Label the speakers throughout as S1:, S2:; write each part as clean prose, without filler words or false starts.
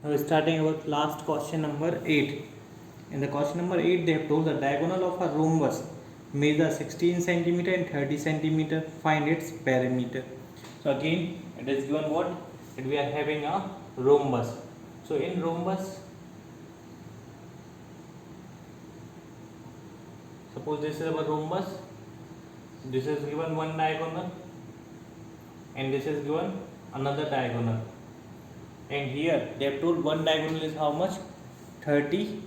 S1: Now starting about last question number 8. In the question number 8, they have told the diagonal of a rhombus measure 16 centimeter and 30 centimeter. Find its perimeter. So again, it is given what? That we are having a rhombus. So in rhombus, suppose this is our rhombus. This is given one diagonal, and this is given another diagonal. And here they have told one diagonal is how much? 30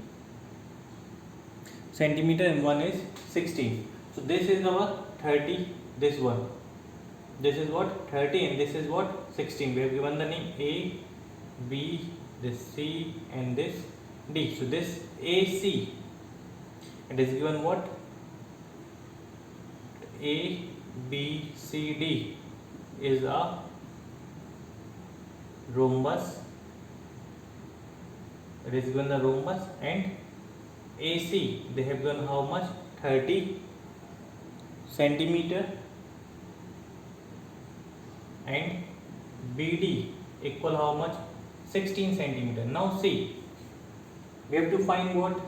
S1: centimeter and one is 16. So this is our 30, this one. This is what? 30 and this is what? 16. We have given the name A, B, this C and this D. So this AC, it is given what? A, B, C, D is a rhombus. It is given the rhombus, and AC they have given how much? 30 centimeter, and BD equal how much? 16 centimeter. Now see, we have to find what?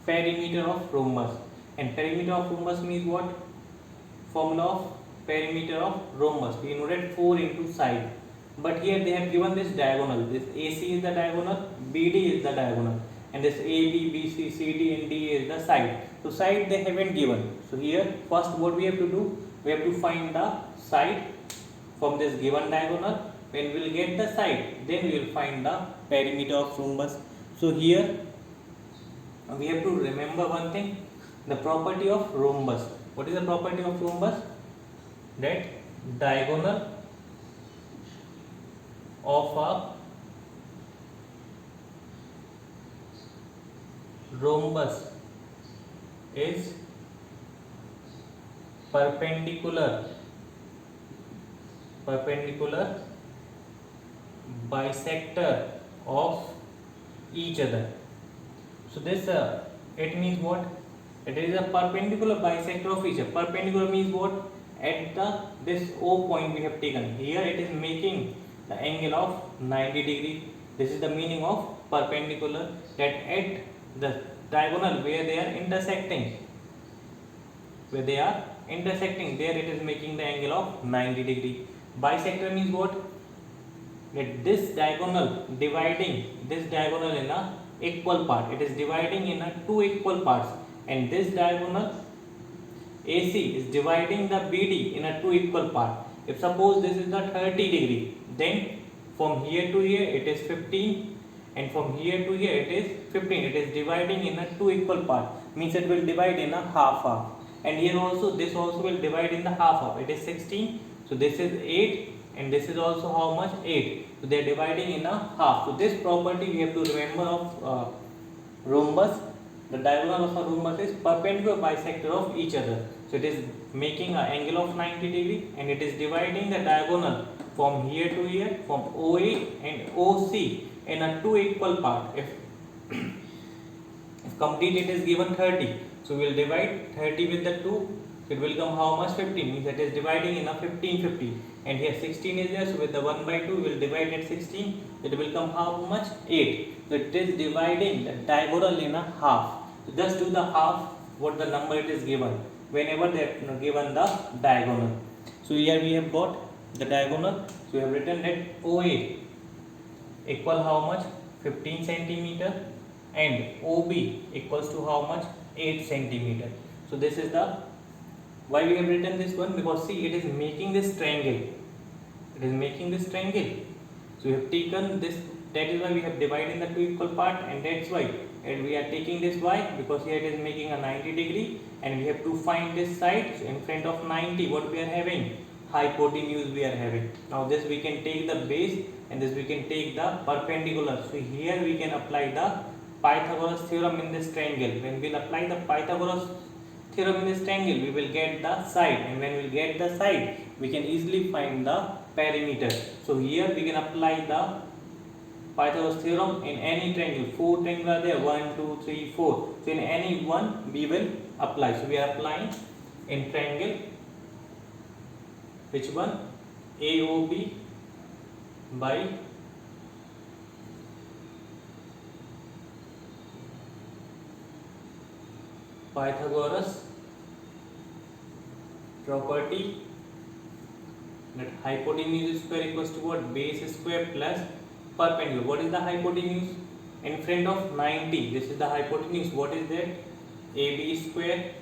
S1: Perimeter of rhombus. And perimeter of rhombus means what? Formula of perimeter of rhombus. We know that 4 into side. But here they have given this diagonal. This AC is the diagonal, BD is the diagonal, and this AB, BC, CD and D is the side. So side they haven't given. So here first what we have to do? We have to find the side from this given diagonal. When we will get the side, then we will find the perimeter of rhombus. So here we have to remember one thing, the property of rhombus. What is the property of rhombus? That diagonal of a rhombus is perpendicular bisector of each other. So this it means what? It is a perpendicular bisector of each other. Perpendicular means what? At this O point we have taken. Here it is making the angle of 90 degree. This is the meaning of perpendicular, that at the diagonal where they are intersecting, there it is making the angle of 90 degree. Bisector means what? That this diagonal dividing this diagonal in a equal part. It is dividing in a two equal parts, and this diagonal AC is dividing the BD in a two equal part. If suppose this is the 30 degree, then from here to here it is 15, and from here to here it is 15. It is dividing in a two equal part, means it will divide in a half. And here also this also will divide in the half. It is 16, so this is 8, and this is also how much? 8. So they are dividing in a half. So this property we have to remember of rhombus. The diagonal of a rhombus is perpendicular bisector of each other. So it is making an angle of 90 degree, and it is dividing the diagonal from here to here, from OA and OC in a two equal part. If complete it is given 30, so we will divide 30 with the 2. It will come how much? 15, means it is dividing in a 15. And here 16 is there, so with the 1 by 2 we will divide at 16. It will come how much? 8. So it is dividing the diagonal in a half. So just do the half what the number it is given whenever they are given the diagonal. So here we have got the diagonal. So we have written that OA equal how much? 15 centimeter, and OB equals to how much? 8 centimeter. So this is the why we have written this one, because see, it is making this triangle. So we have taken this, that is why we have divided in the two equal part, and that's why, and we are taking this y, because here it is making a 90 degree, and we have to find this side. So in front of 90 what we are having? Hypotenuse we are having. Now this we can take the base, and this we can take the perpendicular. So here we can apply the Pythagoras theorem in this triangle. When we will apply the Pythagoras theorem in this triangle, we will get the side, and when we will get the side, we can easily find the perimeter. So here we can apply the Pythagoras theorem in any triangle. 4 triangles are there, 1, 2, 3, 4. So in any one we will apply. So we are applying in triangle, which one? AOB by Pythagoras property that hypotenuse square equals to what? Base square plus perpendicular. What is the hypotenuse? In front of 90, this is the hypotenuse. What is that? AB square.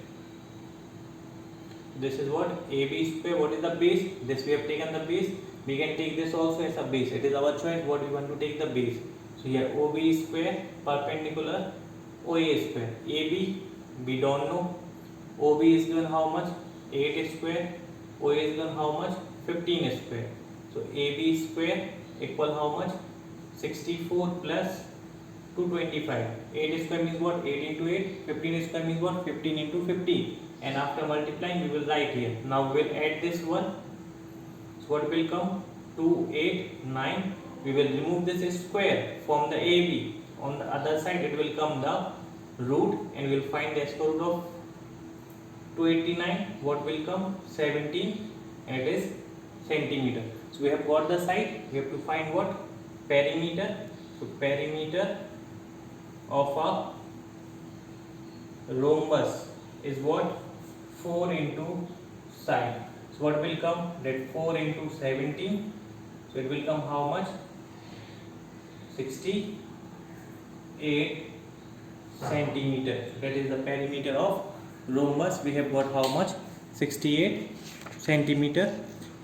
S1: This is what? AB square. What is the base? This we have taken the base. We can take this also as a base. It is our choice what we want to take the base. So here OB square perpendicular OA square. AB we don't know. OB is given how much? 8 square. OA is given how much? 15 square. So AB square equal how much? 64 plus 225. 8 square means what? 8 into 8. 15 square means what? 15 into 15. And after multiplying we will write here. Now we will add this one. So what will come? 2, 8, 9. We will remove this square from the AB. On the other side it will come the root and we will find the square root of 289. What will come? 17 and it is centimeter. So we have got the side. We have to find what? Perimeter. So perimeter of a rhombus is what? 4 into side. So what will come? That 4 into 17. So it will come how much? 68 centimeter. That is the perimeter of rhombus. We have got how much? 68 centimeter.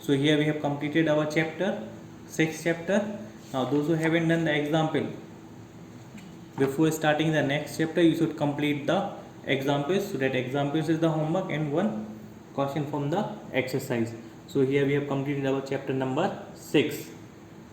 S1: So here we have completed our chapter, 6th chapter. Now those who haven't done the example, before starting the next chapter you should complete the examples. So that examples is the homework and one question from the exercise. So here we have completed our chapter number 6.